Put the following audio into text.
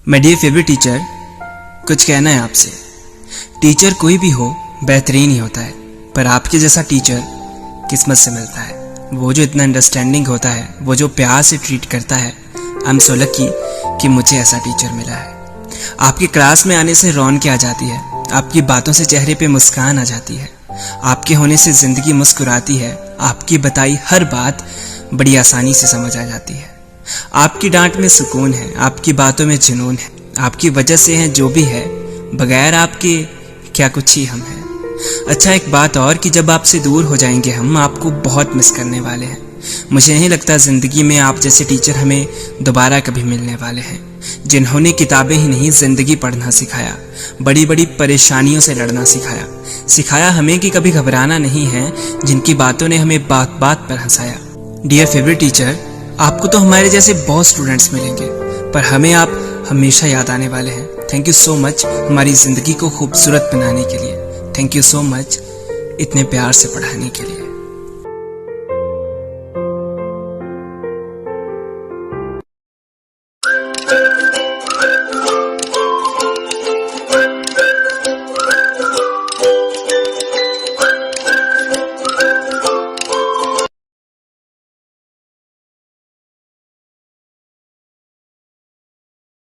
My dear favourite teacher, कुछ कहना है आपसे। टीचर कोई भी हो बेहतरीन ही होता है, पर आपके जैसा टीचर किस्मत से मिलता है। वो जो इतना अंडरस्टैंडिंग होता है, वो जो प्यार से ट्रीट करता है। आई एम सो लकी कि मुझे ऐसा टीचर मिला है। आपकी क्लास में आने से रौनक आ जाती है, आपकी बातों से चेहरे पे मुस्कान आ जाती है, आपके होने से ज़िंदगी मुस्कुराती है, आपकी बताई हर बात बड़ी आसानी से समझ आ जाती है। आपकी डांट में सुकून है, आपकी बातों में जुनून है, आपकी वजह से है जो भी है, बगैर आपके क्या कुछ ही हम हैं। अच्छा, एक बात और कि जब आपसे दूर हो जाएंगे हम आपको बहुत मिस करने वाले हैं। मुझे नहीं लगता ज़िंदगी में आप जैसे टीचर हमें दोबारा कभी मिलने वाले हैं, जिन्होंने किताबें ही नहीं ज़िंदगी पढ़ना सिखाया, बड़ी बड़ी परेशानियों से लड़ना सिखाया हमें कि कभी घबराना नहीं है, जिनकी बातों ने हमें बात बात पर हंसाया। डियर फेवरेट टीचर, आपको तो हमारे जैसे बहुत स्टूडेंट्स मिलेंगे, पर हमें आप हमेशा याद आने वाले हैं। थैंक यू सो मच हमारी ज़िंदगी को खूबसूरत बनाने के लिए। थैंक यू सो मच इतने प्यार से पढ़ाने के लिए।